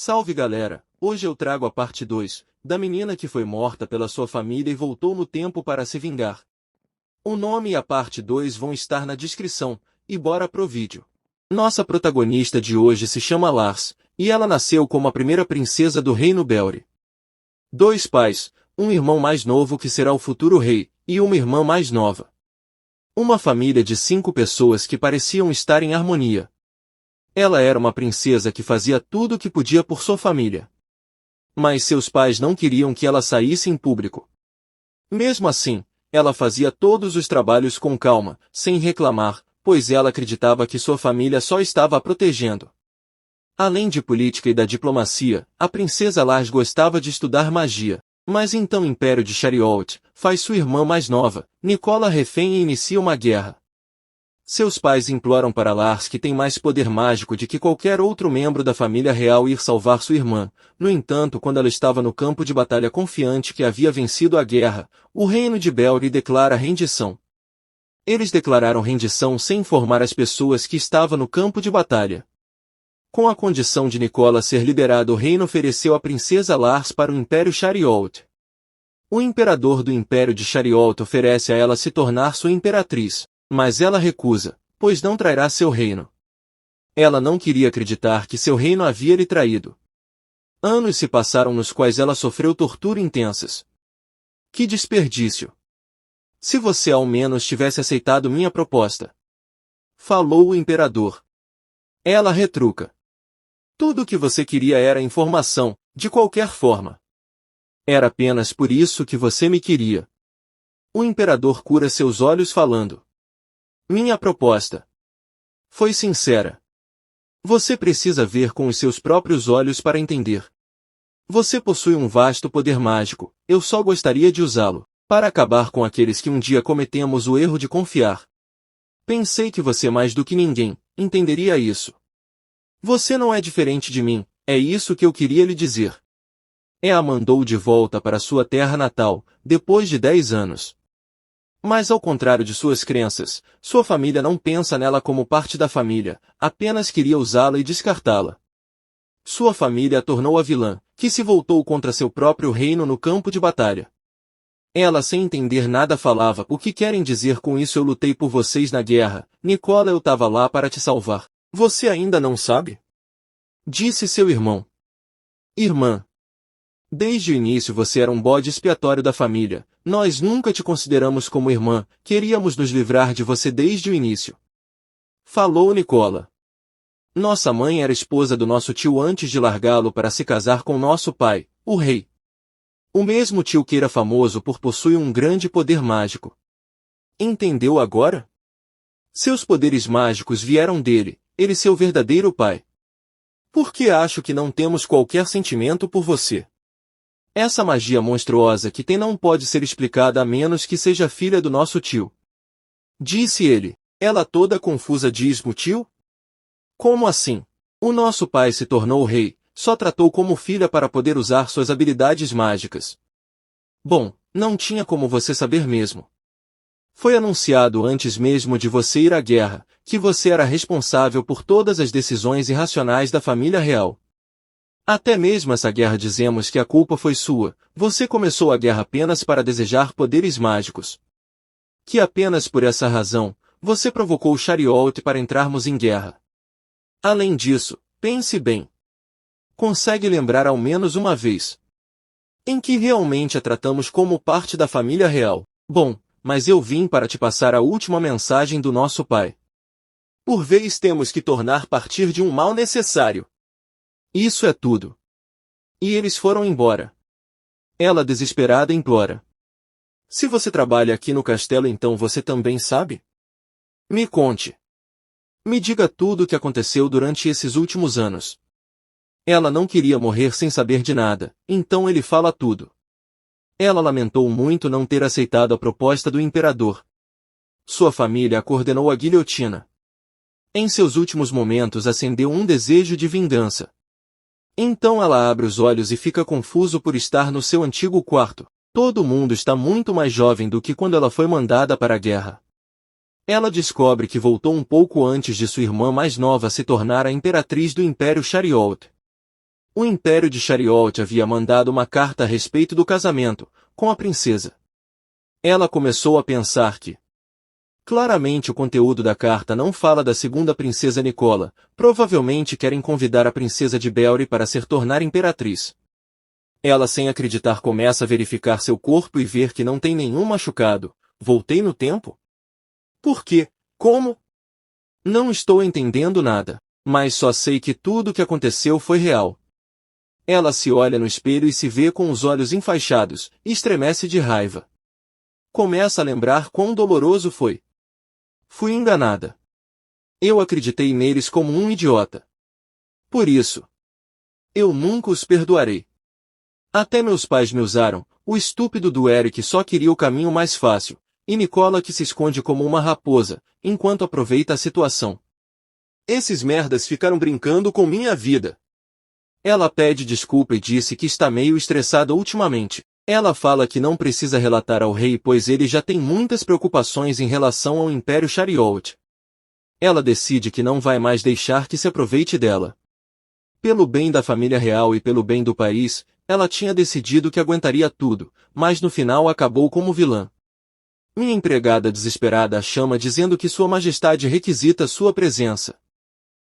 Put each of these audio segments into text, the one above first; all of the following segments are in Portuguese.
Salve galera, hoje eu trago a parte 2, da menina que foi morta pela sua família e voltou no tempo para se vingar. O nome e a parte 2 vão estar na descrição, e bora pro vídeo. Nossa protagonista de hoje se chama Lars, e ela nasceu como a primeira princesa do reino Belri. Dois pais, um irmão mais novo que será o futuro rei, e uma irmã mais nova. Uma família de 5 pessoas que pareciam estar em harmonia. Ela era uma princesa que fazia tudo o que podia por sua família. Mas seus pais não queriam que ela saísse em público. Mesmo assim, ela fazia todos os trabalhos com calma, sem reclamar, pois ela acreditava que sua família só estava a protegendo. Além de política e da diplomacia, a princesa Lars gostava de estudar magia. Mas então o Império de Chariot faz sua irmã mais nova, Nicola, refém e inicia uma guerra. Seus pais imploram para Lars, que tem mais poder mágico de que qualquer outro membro da família real, ir salvar sua irmã. No entanto, quando ela estava no campo de batalha confiante que havia vencido a guerra, o reino de Belri declara rendição. Eles declararam rendição sem informar as pessoas que estavam no campo de batalha. Com a condição de Nicola ser liberado, o reino ofereceu a princesa Lars para o Império Chariot. O imperador do Império de Chariot oferece a ela se tornar sua imperatriz, mas ela recusa, pois não trairá seu reino. Ela não queria acreditar que seu reino havia lhe traído. Anos se passaram nos quais ela sofreu torturas intensas. Que desperdício! Se você ao menos tivesse aceitado minha proposta. Falou o imperador. Ela retruca. Tudo o que você queria era informação, de qualquer forma. Era apenas por isso que você me queria. O imperador cura seus olhos falando. Minha proposta foi sincera. Você precisa ver com os seus próprios olhos para entender. Você possui um vasto poder mágico, eu só gostaria de usá-lo, para acabar com aqueles que um dia cometemos o erro de confiar. Pensei que você mais do que ninguém entenderia isso. Você não é diferente de mim, é isso que eu queria lhe dizer. A mandou de volta para sua terra natal, depois de 10 anos. Mas ao contrário de suas crenças, sua família não pensa nela como parte da família, apenas queria usá-la e descartá-la. Sua família a tornou a vilã, que se voltou contra seu próprio reino no campo de batalha. Ela sem entender nada falava, o que querem dizer com isso? Eu lutei por vocês na guerra, Nicola, eu estava lá para te salvar. Você ainda não sabe? Disse seu irmão. Irmã. Desde o início você era um bode expiatório da família, nós nunca te consideramos como irmã, queríamos nos livrar de você desde o início. Falou Nicola. Nossa mãe era esposa do nosso tio antes de largá-lo para se casar com nosso pai, o rei. O mesmo tio que era famoso por possuir um grande poder mágico. Entendeu agora? Seus poderes mágicos vieram dele. Ele seu verdadeiro pai. Por que acho que não temos qualquer sentimento por você? Essa magia monstruosa que tem não pode ser explicada a menos que seja filha do nosso tio. Disse ele. Ela toda confusa diz: o tio? Como assim? O nosso pai se tornou rei, só tratou como filha para poder usar suas habilidades mágicas. Bom, não tinha como você saber mesmo. Foi anunciado antes mesmo de você ir à guerra, que você era responsável por todas as decisões irracionais da família real. Até mesmo essa guerra dizemos que a culpa foi sua, você começou a guerra apenas para desejar poderes mágicos. Que apenas por essa razão, você provocou o Chariot para entrarmos em guerra. Além disso, pense bem. Consegue lembrar ao menos uma vez em que realmente a tratamos como parte da família real? Bom, mas eu vim para te passar a última mensagem do nosso pai. Por vez temos que tornar partir de um mal necessário. Isso é tudo. E eles foram embora. Ela desesperada implora. Se você trabalha aqui no castelo, então você também sabe? Me conte. Me diga tudo o que aconteceu durante esses últimos anos. Ela não queria morrer sem saber de nada, então ele fala tudo. Ela lamentou muito não ter aceitado a proposta do imperador. Sua família a condenou à guilhotina. Em seus últimos momentos acendeu um desejo de vingança. Então ela abre os olhos e fica confuso por estar no seu antigo quarto. Todo mundo está muito mais jovem do que quando ela foi mandada para a guerra. Ela descobre que voltou um pouco antes de sua irmã mais nova se tornar a imperatriz do Império Chariot. O Império de Chariot havia mandado uma carta a respeito do casamento com a princesa. Ela começou a pensar que, claramente o conteúdo da carta não fala da segunda princesa Nicola, provavelmente querem convidar a princesa de Belri para se tornar imperatriz. Ela, sem acreditar, começa a verificar seu corpo e ver que não tem nenhum machucado. Voltei no tempo? Por quê? Como? Não estou entendendo nada, mas só sei que tudo o que aconteceu foi real. Ela se olha no espelho e se vê com os olhos enfaixados, e estremece de raiva. Começa a lembrar quão doloroso foi. Fui enganada. Eu acreditei neles como um idiota. Por isso, eu nunca os perdoarei. Até meus pais me usaram, o estúpido do Eric só queria o caminho mais fácil, e Nicola que se esconde como uma raposa, enquanto aproveita a situação. Esses merdas ficaram brincando com minha vida. Ela pede desculpa e disse que está meio estressada ultimamente. Ela fala que não precisa relatar ao rei pois ele já tem muitas preocupações em relação ao Império Chariot. Ela decide que não vai mais deixar que se aproveite dela. Pelo bem da família real e pelo bem do país, ela tinha decidido que aguentaria tudo, mas no final acabou como vilã. Minha empregada desesperada a chama dizendo que Sua Majestade requisita sua presença.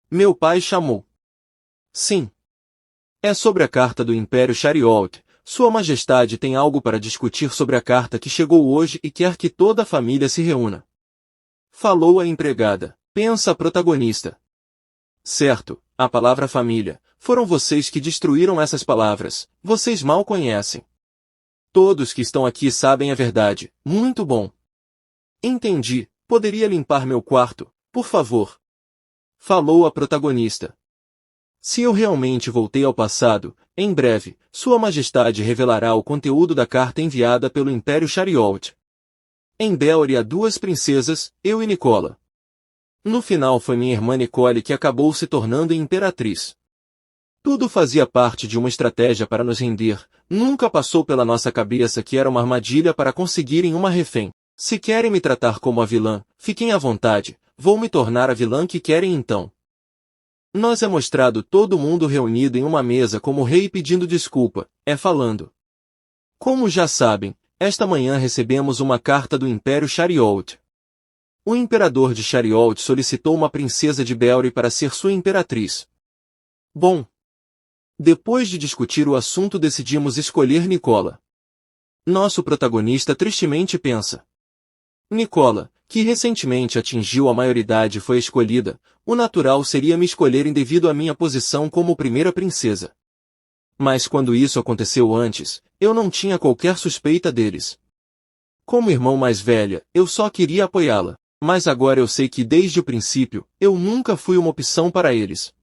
Meu pai chamou. Sim. É sobre a carta do Império Chariot. Sua Majestade tem algo para discutir sobre a carta que chegou hoje e quer que toda a família se reúna. Falou a empregada. Pensa a protagonista. Certo, a palavra família. Foram vocês que destruíram essas palavras. Vocês mal conhecem. Todos que estão aqui sabem a verdade. Muito bom. Entendi. Poderia limpar meu quarto, por favor? Falou a protagonista. Se eu realmente voltei ao passado, em breve, Sua Majestade revelará o conteúdo da carta enviada pelo Império Chariot. Em Belri há duas princesas, eu e Nicola. No final foi minha irmã Nicole que acabou se tornando imperatriz. Tudo fazia parte de uma estratégia para nos render, nunca passou pela nossa cabeça que era uma armadilha para conseguirem uma refém. Se querem me tratar como a vilã, fiquem à vontade, vou me tornar a vilã que querem então. Nós é mostrado todo mundo reunido em uma mesa como rei pedindo desculpa, falando. Como já sabem, esta manhã recebemos uma carta do Império Chariot. O imperador de Chariot solicitou uma princesa de Belri para ser sua imperatriz. Bom. Depois de discutir o assunto decidimos escolher Nicola. Nosso protagonista tristemente pensa. Nicola, que recentemente atingiu a maioridade foi escolhida, o natural seria me escolherem devido à minha posição como primeira princesa. Mas quando isso aconteceu antes, eu não tinha qualquer suspeita deles. Como irmão mais velha, eu só queria apoiá-la, mas agora eu sei que desde o princípio, eu nunca fui uma opção para eles.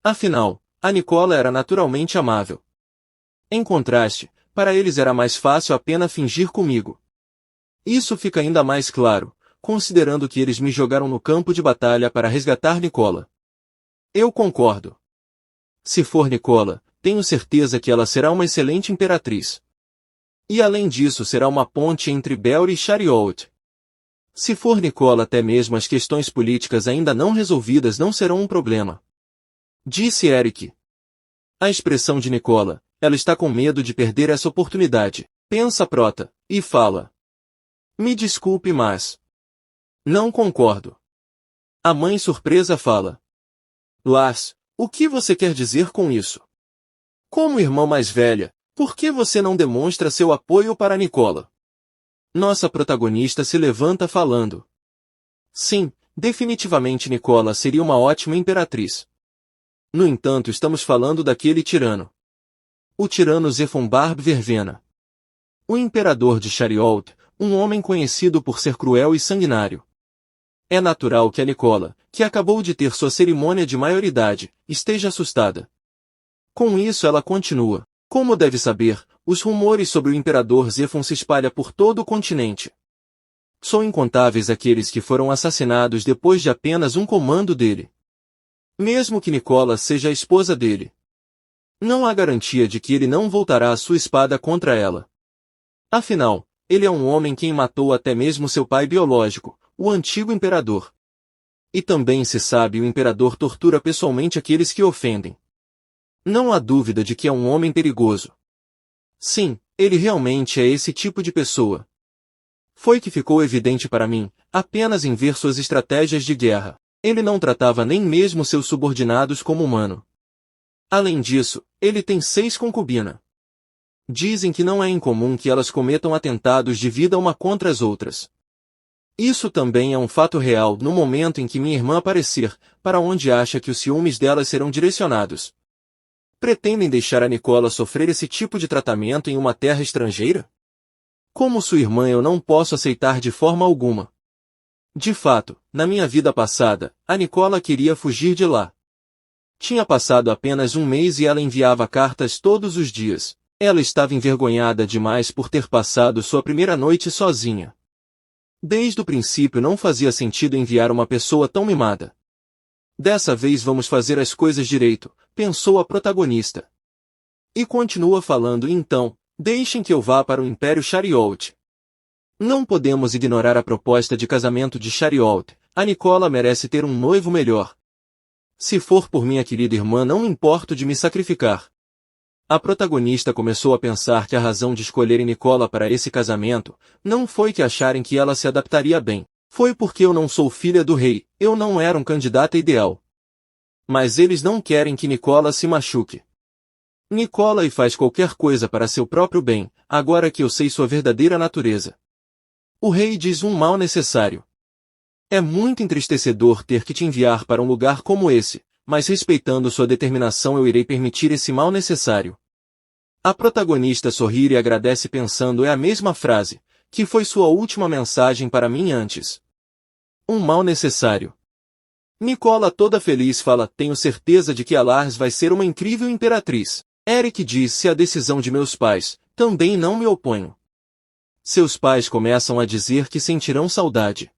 Afinal, a Nicola era naturalmente amável. Em contraste, para eles era mais fácil apenas fingir comigo. Isso fica ainda mais claro, considerando que eles me jogaram no campo de batalha para resgatar Nicola. Eu concordo. Se for Nicola, tenho certeza que ela será uma excelente imperatriz. E além disso será uma ponte entre Belri e Chariot. Se for Nicola, até mesmo as questões políticas ainda não resolvidas não serão um problema. Disse Eric. A expressão de Nicola, ela está com medo de perder essa oportunidade, pensa Prota, e fala. Me desculpe, mas... Não concordo. A mãe surpresa fala. Lars, o que você quer dizer com isso? Como irmã mais velha, por que você não demonstra seu apoio para Nicola? Nossa protagonista se levanta falando. Sim, definitivamente Nicola seria uma ótima imperatriz. No entanto, estamos falando daquele tirano. O tirano Zephon-Barb Vervena. O imperador de Chariot, um homem conhecido por ser cruel e sanguinário. É natural que a Nicola, que acabou de ter sua cerimônia de maioridade, esteja assustada. Com isso ela continua. Como deve saber, os rumores sobre o imperador Zephon se espalham por todo o continente. São incontáveis aqueles que foram assassinados depois de apenas um comando dele. Mesmo que Nicola seja a esposa dele. Não há garantia de que ele não voltará a sua espada contra ela. Afinal, ele é um homem quem matou até mesmo seu pai biológico, o antigo imperador. E também se sabe o imperador tortura pessoalmente aqueles que ofendem. Não há dúvida de que é um homem perigoso. Sim, ele realmente é esse tipo de pessoa. Foi que ficou evidente para mim, apenas em ver suas estratégias de guerra. Ele não tratava nem mesmo seus subordinados como humano. Além disso, ele tem 6 concubinas. Dizem que não é incomum que elas cometam atentados de vida uma contra as outras. Isso também é um fato real no momento em que minha irmã aparecer, para onde acha que os ciúmes delas serão direcionados. Pretendem deixar a Nicola sofrer esse tipo de tratamento em uma terra estrangeira? Como sua irmã eu não posso aceitar de forma alguma. De fato, na minha vida passada, a Nicola queria fugir de lá. Tinha passado apenas um mês e ela enviava cartas todos os dias. Ela estava envergonhada demais por ter passado sua primeira noite sozinha. Desde o princípio não fazia sentido enviar uma pessoa tão mimada. Dessa vez vamos fazer as coisas direito, pensou a protagonista. E continua falando então, deixem que eu vá para o Império Chariot. Não podemos ignorar a proposta de casamento de Chariot, a Nicola merece ter um noivo melhor. Se for por minha querida irmã não me importo de me sacrificar. A protagonista começou a pensar que a razão de escolherem Nicola para esse casamento não foi que acharem que ela se adaptaria bem. Foi porque eu não sou filha do rei, eu não era um candidato ideal. Mas eles não querem que Nicola se machuque. Nicola e faz qualquer coisa para seu próprio bem, agora que eu sei sua verdadeira natureza. O rei diz um mal necessário. É muito entristecedor ter que te enviar para um lugar como esse, mas respeitando sua determinação eu irei permitir esse mal necessário. A protagonista sorri e agradece pensando é a mesma frase, que foi sua última mensagem para mim antes. Um mal necessário. Nicola toda feliz fala, tenho certeza de que a Lars vai ser uma incrível imperatriz. Eric diz, se a decisão de meus pais, também não me oponho. Seus pais começam a dizer que sentirão saudade.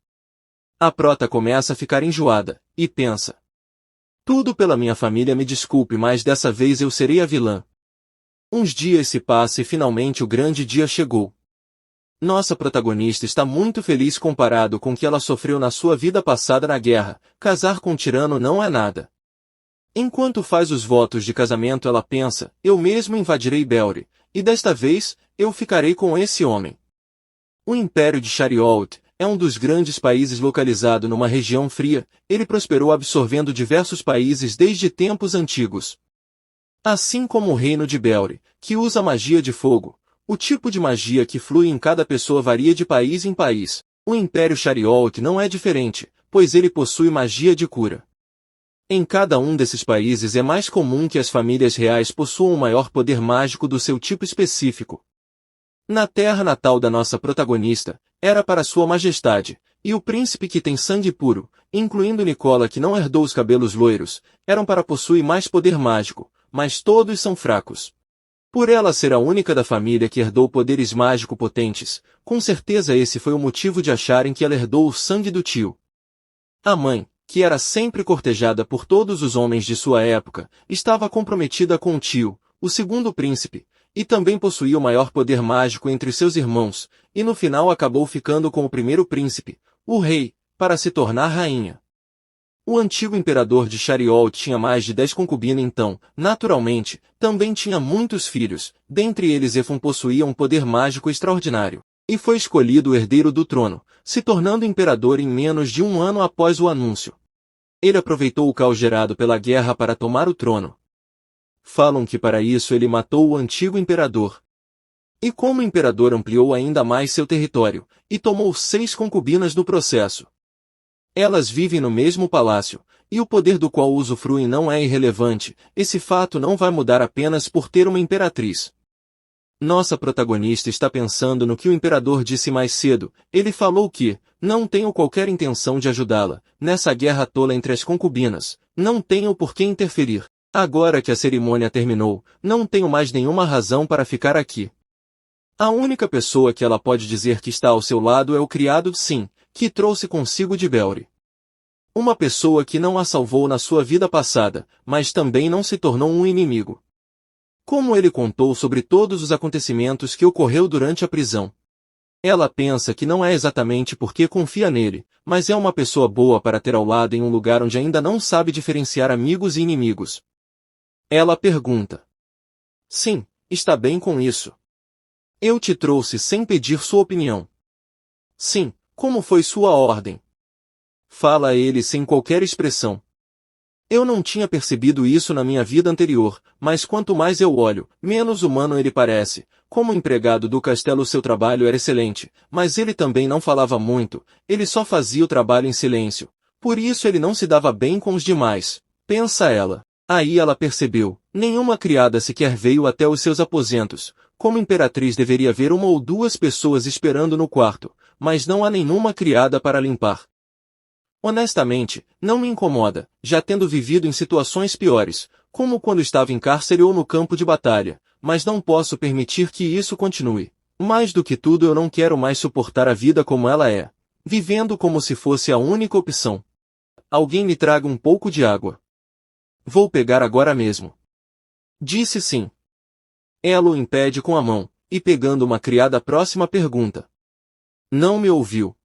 A prota começa a ficar enjoada, e pensa. Tudo pela minha família, me desculpe, mas dessa vez eu serei a vilã. Uns dias se passam e finalmente o grande dia chegou. Nossa protagonista está muito feliz comparado com o que ela sofreu na sua vida passada na guerra. Casar com um tirano não é nada. Enquanto faz os votos de casamento ela pensa, eu mesmo invadirei Belri, e desta vez, eu ficarei com esse homem. O Império de Chariot é um dos grandes países localizado numa região fria, ele prosperou absorvendo diversos países desde tempos antigos. Assim como o reino de Belri, que usa magia de fogo, o tipo de magia que flui em cada pessoa varia de país em país. O Império Chariot não é diferente, pois ele possui magia de cura. Em cada um desses países é mais comum que as famílias reais possuam o maior poder mágico do seu tipo específico. Na terra natal da nossa protagonista, era para sua majestade, e o príncipe que tem sangue puro, incluindo Nicola que não herdou os cabelos loiros, eram para possuir mais poder mágico, mas todos são fracos. Por ela ser a única da família que herdou poderes mágicos potentes, com certeza esse foi o motivo de acharem que ela herdou o sangue do tio. A mãe, que era sempre cortejada por todos os homens de sua época, estava comprometida com o tio, o segundo príncipe, e também possuía o maior poder mágico entre seus irmãos, e no final acabou ficando com o primeiro príncipe, o rei, para se tornar rainha. O antigo imperador de Chariot tinha mais de 10 concubinas então, naturalmente, também tinha muitos filhos, dentre eles Efon possuía um poder mágico extraordinário, e foi escolhido o herdeiro do trono, se tornando imperador em menos de um ano após o anúncio. Ele aproveitou o caos gerado pela guerra para tomar o trono. Falam que para isso ele matou o antigo imperador. E como imperador ampliou ainda mais seu território, e tomou 6 concubinas no processo. Elas vivem no mesmo palácio, e o poder do qual usufruem não é irrelevante, esse fato não vai mudar apenas por ter uma imperatriz. Nossa protagonista está pensando no que o imperador disse mais cedo, ele falou que, não tenho qualquer intenção de ajudá-la, nessa guerra tola entre as concubinas, não tenho por que interferir. Agora que a cerimônia terminou, não tenho mais nenhuma razão para ficar aqui. A única pessoa que ela pode dizer que está ao seu lado é o criado, sim, que trouxe consigo de Belri. Uma pessoa que não a salvou na sua vida passada, mas também não se tornou um inimigo. Como ele contou sobre todos os acontecimentos que ocorreu durante a prisão. Ela pensa que não é exatamente porque confia nele, mas é uma pessoa boa para ter ao lado em um lugar onde ainda não sabe diferenciar amigos e inimigos. Ela pergunta. Sim, está bem com isso. Eu te trouxe sem pedir sua opinião. Sim, como foi sua ordem? Fala ele sem qualquer expressão. Eu não tinha percebido isso na minha vida anterior, mas quanto mais eu olho, menos humano ele parece. Como empregado do castelo seu trabalho era excelente, mas ele também não falava muito, ele só fazia o trabalho em silêncio. Por isso ele não se dava bem com os demais, pensa ela. Aí ela percebeu, nenhuma criada sequer veio até os seus aposentos. Como imperatriz deveria haver uma ou duas pessoas esperando no quarto, mas não há nenhuma criada para limpar. Honestamente, não me incomoda, já tendo vivido em situações piores, como quando estava em cárcere ou no campo de batalha, mas não posso permitir que isso continue. Mais do que tudo eu não quero mais suportar a vida como ela é, vivendo como se fosse a única opção. Alguém me traga um pouco de água. Vou pegar agora mesmo. Disse sim. Ela o impede com a mão, e pegando uma criada próxima pergunta. Não me ouviu.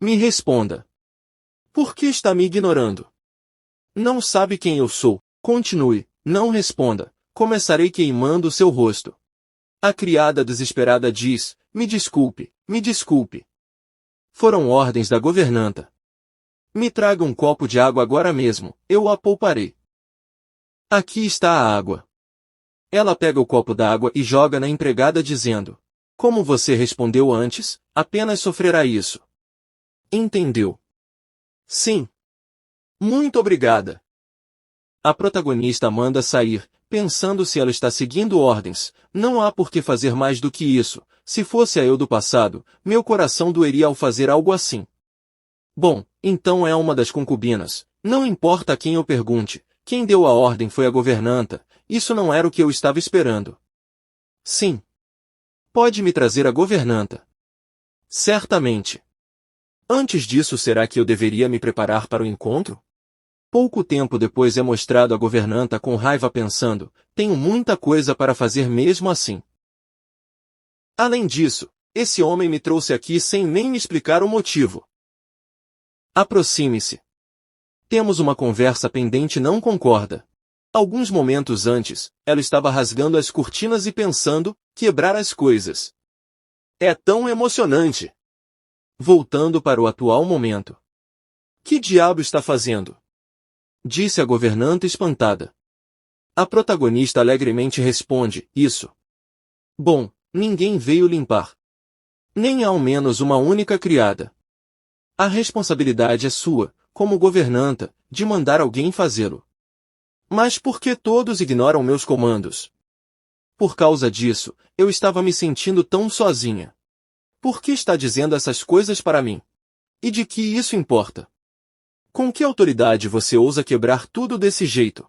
Me responda. Por que está me ignorando? Não sabe quem eu sou. Continue, não responda. Começarei queimando o seu rosto. A criada desesperada diz, me desculpe, me desculpe. Foram ordens da governanta. Me traga um copo de água agora mesmo, eu a pouparei. Aqui está a água. Ela pega o copo d'água e joga na empregada dizendo, como você respondeu antes, apenas sofrerá isso. Entendeu? Sim. Muito obrigada. A protagonista manda sair, pensando se ela está seguindo ordens. Não há por que fazer mais do que isso. Se fosse a eu do passado, meu coração doeria ao fazer algo assim. Bom, então é uma das concubinas. Não importa a quem eu pergunte. Quem deu a ordem foi a governanta. Isso não era o que eu estava esperando. Sim. Pode me trazer a governanta. Certamente. Antes disso, será que eu deveria me preparar para o encontro? Pouco tempo depois é mostrado a governanta com raiva pensando, tenho muita coisa para fazer mesmo assim. Além disso, esse homem me trouxe aqui sem nem me explicar o motivo. Aproxime-se. Temos uma conversa pendente, não concorda? Alguns momentos antes, ela estava rasgando as cortinas e pensando, quebrar as coisas. É tão emocionante. Voltando para o atual momento. Que diabo está fazendo? Disse a governanta espantada. A protagonista alegremente responde, isso. Bom, ninguém veio limpar. Nem ao menos uma única criada. A responsabilidade é sua, como governanta, de mandar alguém fazê-lo. Mas por que todos ignoram meus comandos? Por causa disso, eu estava me sentindo tão sozinha. Por que está dizendo essas coisas para mim? E de que isso importa? Com que autoridade você ousa quebrar tudo desse jeito?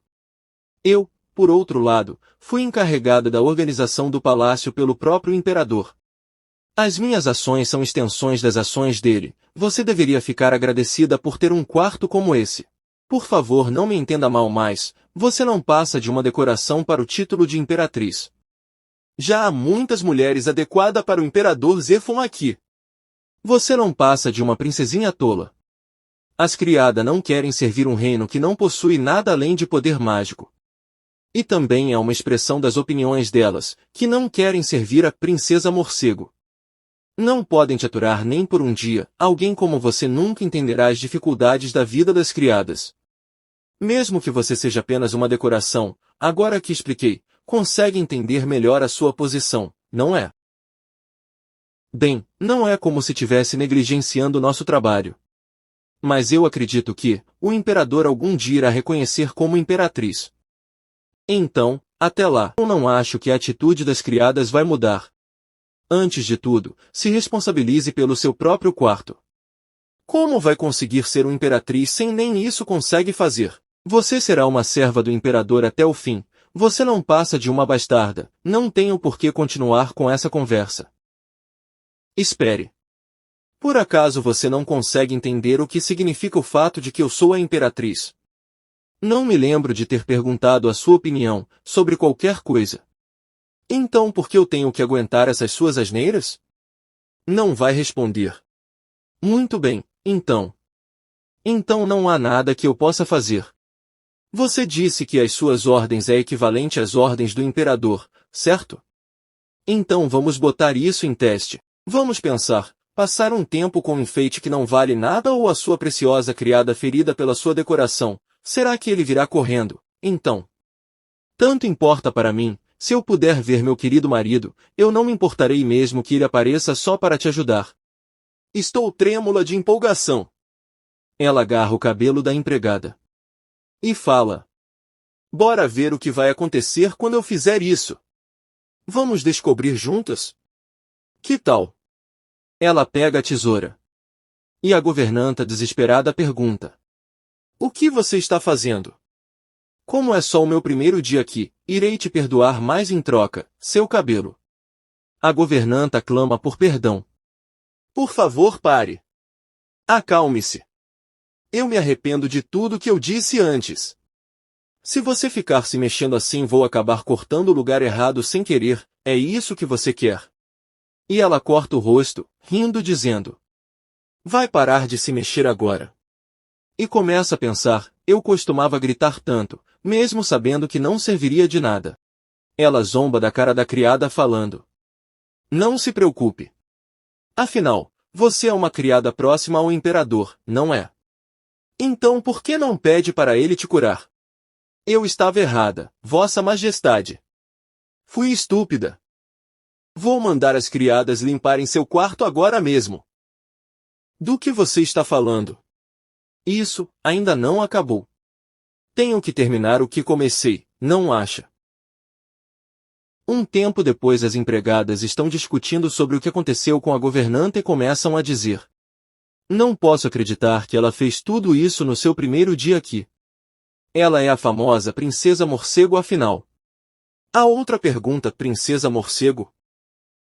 Eu, por outro lado, fui encarregada da organização do palácio pelo próprio imperador. As minhas ações são extensões das ações dele. Você deveria ficar agradecida por ter um quarto como esse. Por favor, não me entenda mal mais, você não passa de uma decoração para o título de imperatriz. Já há muitas mulheres adequadas para o imperador Zefon aqui. Você não passa de uma princesinha tola. As criadas não querem servir um reino que não possui nada além de poder mágico. E também é uma expressão das opiniões delas, que não querem servir a princesa morcego. Não podem te aturar nem por um dia, alguém como você nunca entenderá as dificuldades da vida das criadas. Mesmo que você seja apenas uma decoração, agora que expliquei, consegue entender melhor a sua posição, não é? Bem, não é como se estivesse negligenciando nosso trabalho. Mas eu acredito que, o imperador algum dia irá reconhecer como imperatriz. Então, até lá, eu não acho que a atitude das criadas vai mudar. Antes de tudo, se responsabilize pelo seu próprio quarto. Como vai conseguir ser uma imperatriz sem nem isso consegue fazer? Você será uma serva do imperador até o fim. Você não passa de uma bastarda, não tenho por que continuar com essa conversa. Espere. Por acaso você não consegue entender o que significa o fato de que eu sou a imperatriz? Não me lembro de ter perguntado a sua opinião sobre qualquer coisa. Então por que eu tenho que aguentar essas suas asneiras? Não vai responder. Muito bem, então. Então não há nada que eu possa fazer. Você disse que as suas ordens é equivalente às ordens do imperador, certo? Então vamos botar isso em teste. Vamos pensar, passar um tempo com um enfeite que não vale nada ou a sua preciosa criada ferida pela sua decoração, será que ele virá correndo, então? Tanto importa para mim, se eu puder ver meu querido marido, eu não me importarei mesmo que ele apareça só para te ajudar. Estou trêmula de empolgação. Ela agarra o cabelo da empregada. E fala. Bora ver o que vai acontecer quando eu fizer isso. Vamos descobrir juntas? Que tal? Ela pega a tesoura. E a governanta desesperada pergunta. O que você está fazendo? Como é só o meu primeiro dia aqui, irei te perdoar mais em troca, seu cabelo. A governanta clama por perdão. Por favor, pare. Acalme-se. Eu me arrependo de tudo que eu disse antes. Se você ficar se mexendo assim, vou acabar cortando o lugar errado sem querer, é isso que você quer? E ela corta o rosto, rindo, dizendo. Vai parar de se mexer agora. E começa a pensar, eu costumava gritar tanto, mesmo sabendo que não serviria de nada. Ela zomba da cara da criada falando. Não se preocupe. Afinal, você é uma criada próxima ao imperador, não é? Então por que não pede para ele te curar? Eu estava errada, Vossa Majestade. Fui estúpida. Vou mandar as criadas limparem seu quarto agora mesmo. Do que você está falando? Isso, ainda não acabou. Tenho que terminar o que comecei, não acha? Um tempo depois as empregadas estão discutindo sobre o que aconteceu com a governanta e começam a dizer. Não posso acreditar que ela fez tudo isso no seu primeiro dia aqui. Ela é a famosa Princesa Morcego afinal. A outra pergunta, Princesa Morcego?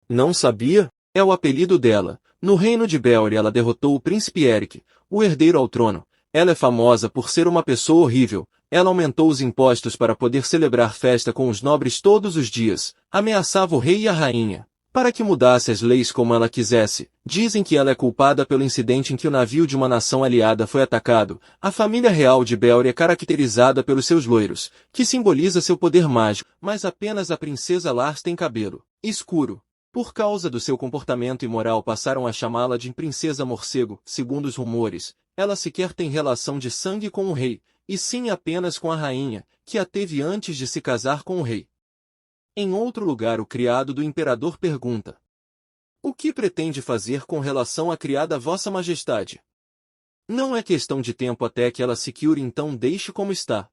Não sabia? É o apelido dela. No reino de Belry ela derrotou o príncipe Eric, o herdeiro ao trono. Ela é famosa por ser uma pessoa horrível. Ela aumentou os impostos para poder celebrar festa com os nobres todos os dias. Ameaçava o rei e a rainha, para que mudasse as leis como ela quisesse. Dizem que ela é culpada pelo incidente em que o navio de uma nação aliada foi atacado. A família real de Belry é caracterizada pelos seus loiros, que simboliza seu poder mágico, mas apenas a princesa Lars tem cabelo escuro. Por causa do seu comportamento imoral passaram a chamá-la de Princesa Morcego. Segundo os rumores, ela sequer tem relação de sangue com o rei, e sim apenas com a rainha, que a teve antes de se casar com o rei. Em outro lugar o criado do imperador pergunta. O que pretende fazer com relação à criada Vossa Majestade? Não é questão de tempo até que ela se cure, então deixe como está.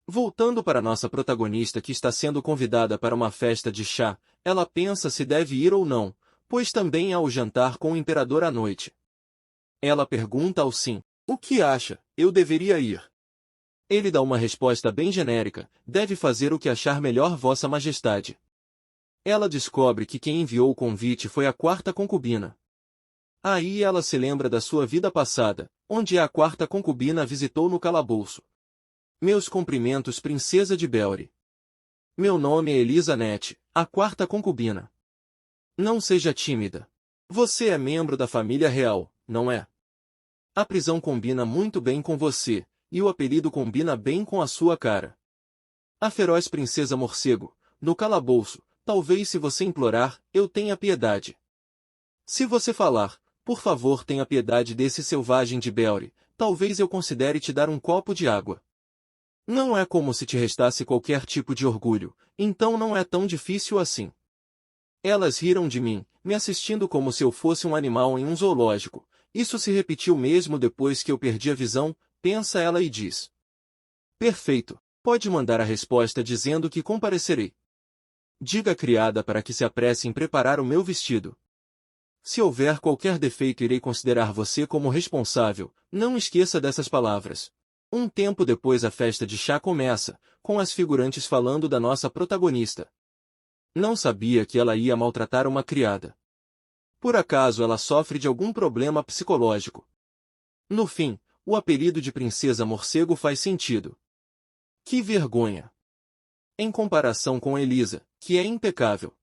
Voltando para nossa protagonista que está sendo convidada para uma festa de chá, ela pensa se deve ir ou não, pois também há o jantar com o imperador à noite. Ela pergunta ao Sim, o que acha, eu deveria ir? Ele dá uma resposta bem genérica, deve fazer o que achar melhor Vossa Majestade. Ela descobre que quem enviou o convite foi a quarta concubina. Aí ela se lembra da sua vida passada, onde a quarta concubina a visitou no calabouço. Meus cumprimentos, princesa de Belry. Meu nome é Elisa Nett, a quarta concubina. Não seja tímida. Você é membro da família real, não é? A prisão combina muito bem com você, e o apelido combina bem com a sua cara. A feroz princesa morcego, no calabouço, talvez se você implorar, eu tenha piedade. Se você falar, por favor tenha piedade desse selvagem de Belry, talvez eu considere te dar um copo de água. Não é como se te restasse qualquer tipo de orgulho, então não é tão difícil assim. Elas riram de mim, me assistindo como se eu fosse um animal em um zoológico. Isso se repetiu mesmo depois que eu perdi a visão, pensa ela e diz. Perfeito, pode mandar a resposta dizendo que comparecerei. Diga à criada para que se apresse em preparar o meu vestido. Se houver qualquer defeito irei considerar você como responsável, não esqueça dessas palavras. Um tempo depois a festa de chá começa, com as figurantes falando da nossa protagonista. Não sabia que ela ia maltratar uma criada. Por acaso ela sofre de algum problema psicológico? No fim, o apelido de Princesa Morcego faz sentido. Que vergonha! Em comparação com Elisa, que é impecável.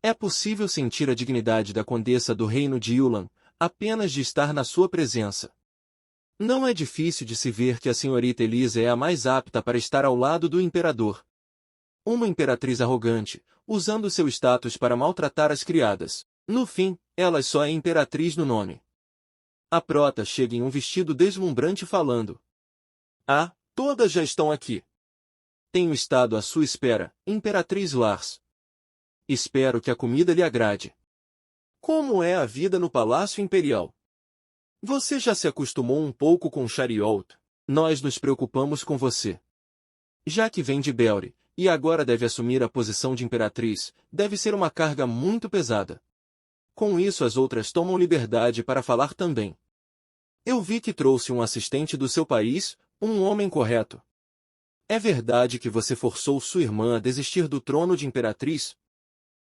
É possível sentir a dignidade da condessa do reino de Yulan, apenas de estar na sua presença. Não é difícil de se ver que a senhorita Elisa é a mais apta para estar ao lado do imperador. Uma imperatriz arrogante, usando seu status para maltratar as criadas. No fim, ela só é imperatriz no nome. A prota chega em um vestido deslumbrante falando. Ah, todas já estão aqui. Tenho estado à sua espera, Imperatriz Lars. Espero que a comida lhe agrade. Como é a vida no Palácio Imperial? Você já se acostumou um pouco com Chariot? Nós nos preocupamos com você. Já que vem de Belri, e agora deve assumir a posição de imperatriz, deve ser uma carga muito pesada. Com isso as outras tomam liberdade para falar também. Eu vi que trouxe um assistente do seu país, um homem correto. É verdade que você forçou sua irmã a desistir do trono de imperatriz?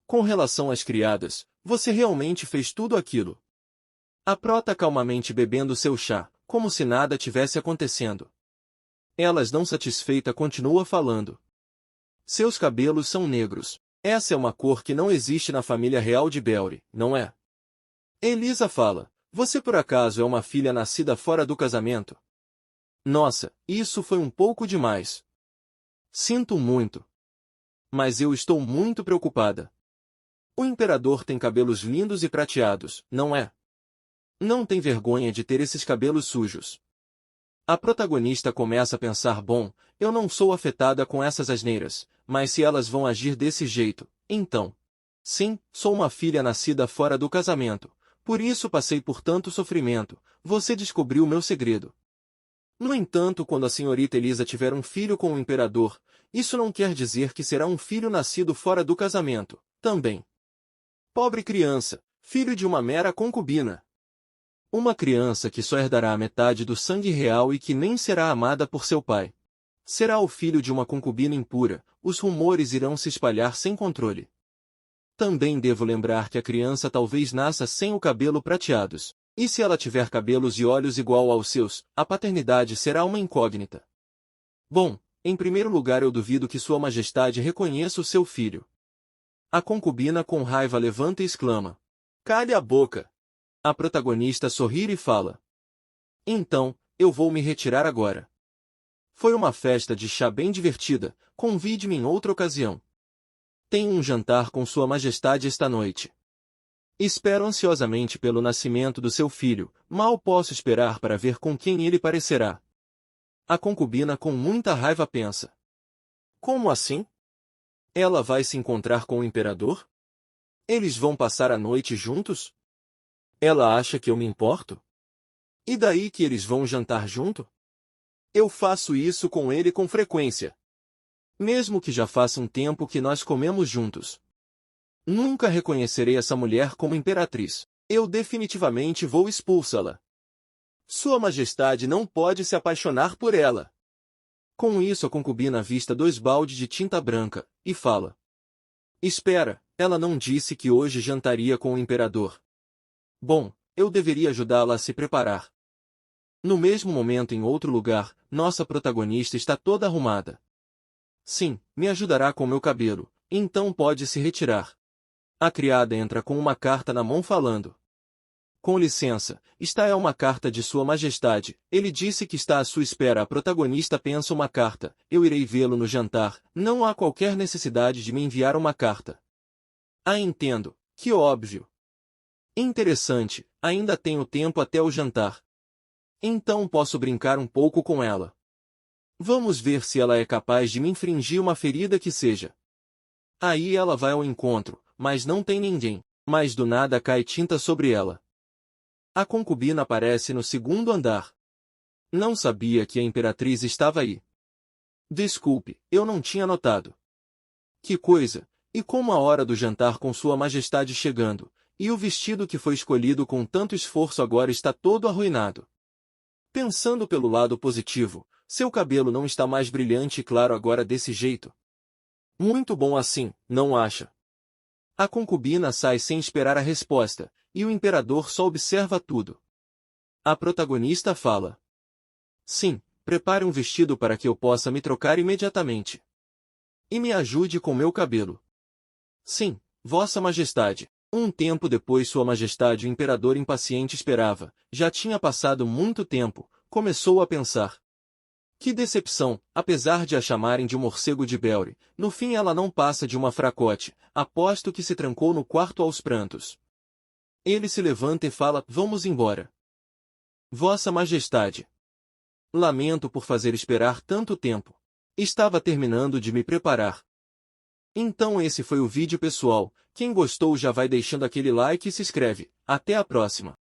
Com relação às criadas, você realmente fez tudo aquilo? A prota calmamente bebendo seu chá, como se nada tivesse acontecendo. Elas não satisfeita continua falando. Seus cabelos são negros. Essa é uma cor que não existe na família real de Belri, não é? Elisa fala, você por acaso é uma filha nascida fora do casamento? Nossa, isso foi um pouco demais. Sinto muito. Mas eu estou muito preocupada. O imperador tem cabelos lindos e prateados, não é? Não tem vergonha de ter esses cabelos sujos. A protagonista começa a pensar, bom, eu não sou afetada com essas asneiras, mas se elas vão agir desse jeito, então. Sim, sou uma filha nascida fora do casamento, por isso passei por tanto sofrimento, você descobriu meu segredo. No entanto, quando a senhorita Elisa tiver um filho com o imperador, isso não quer dizer que será um filho nascido fora do casamento, também. Pobre criança, filho de uma mera concubina. Uma criança que só herdará a metade do sangue real e que nem será amada por seu pai. Será o filho de uma concubina impura, os rumores irão se espalhar sem controle. Também devo lembrar que a criança talvez nasça sem o cabelo prateados, e se ela tiver cabelos e olhos igual aos seus, a paternidade será uma incógnita. Bom, em primeiro lugar eu duvido que Sua Majestade reconheça o seu filho. A concubina com raiva levanta e exclama. Cale a boca! A protagonista sorri e fala. Então, eu vou me retirar agora. Foi uma festa de chá bem divertida, convide-me em outra ocasião. Tenho um jantar com Sua Majestade esta noite. Espero ansiosamente pelo nascimento do seu filho, mal posso esperar para ver com quem ele parecerá. A concubina com muita raiva pensa. Como assim? Ela vai se encontrar com o imperador? Eles vão passar a noite juntos? Ela acha que eu me importo? E daí que eles vão jantar junto? Eu faço isso com ele com frequência. Mesmo que já faça um tempo que nós comemos juntos. Nunca reconhecerei essa mulher como imperatriz. Eu definitivamente vou expulsá-la. Sua Majestade não pode se apaixonar por ela. Com isso a concubina avista 2 baldes de tinta branca, e fala. Espera, ela não disse que hoje jantaria com o imperador. Bom, eu deveria ajudá-la a se preparar. No mesmo momento em outro lugar, nossa protagonista está toda arrumada. Sim, me ajudará com meu cabelo, então pode se retirar. A criada entra com uma carta na mão falando. Com licença, esta é uma carta de Sua Majestade, ele disse que está à sua espera. A protagonista pensa uma carta, eu irei vê-lo no jantar, não há qualquer necessidade de me enviar uma carta. Ah, entendo, que óbvio. Interessante, ainda tenho tempo até o jantar. Então posso brincar um pouco com ela. Vamos ver se ela é capaz de me infringir uma ferida que seja. Aí ela vai ao encontro, mas não tem ninguém, mas do nada cai tinta sobre ela. A concubina aparece no segundo andar. Não sabia que a imperatriz estava aí. Desculpe, eu não tinha notado. Que coisa, e como a hora do jantar com Sua Majestade chegando, e o vestido que foi escolhido com tanto esforço agora está todo arruinado. Pensando pelo lado positivo, seu cabelo não está mais brilhante e claro agora desse jeito. Muito bom assim, não acha? A concubina sai sem esperar a resposta, e o imperador só observa tudo. A protagonista fala. Sim, prepare um vestido para que eu possa me trocar imediatamente. E me ajude com meu cabelo. Sim, Vossa Majestade. Um tempo depois Sua Majestade o imperador impaciente esperava, já tinha passado muito tempo, Começou a pensar. Que decepção, apesar de a chamarem de morcego de Belry, no fim ela não passa de uma fracote, aposto que se trancou no quarto aos prantos. Ele se levanta e fala, vamos embora. Vossa Majestade. Lamento por fazer esperar tanto tempo. Estava terminando de me preparar. Então esse foi o vídeo pessoal, quem gostou já vai deixando aquele like e se inscreve. Até a próxima.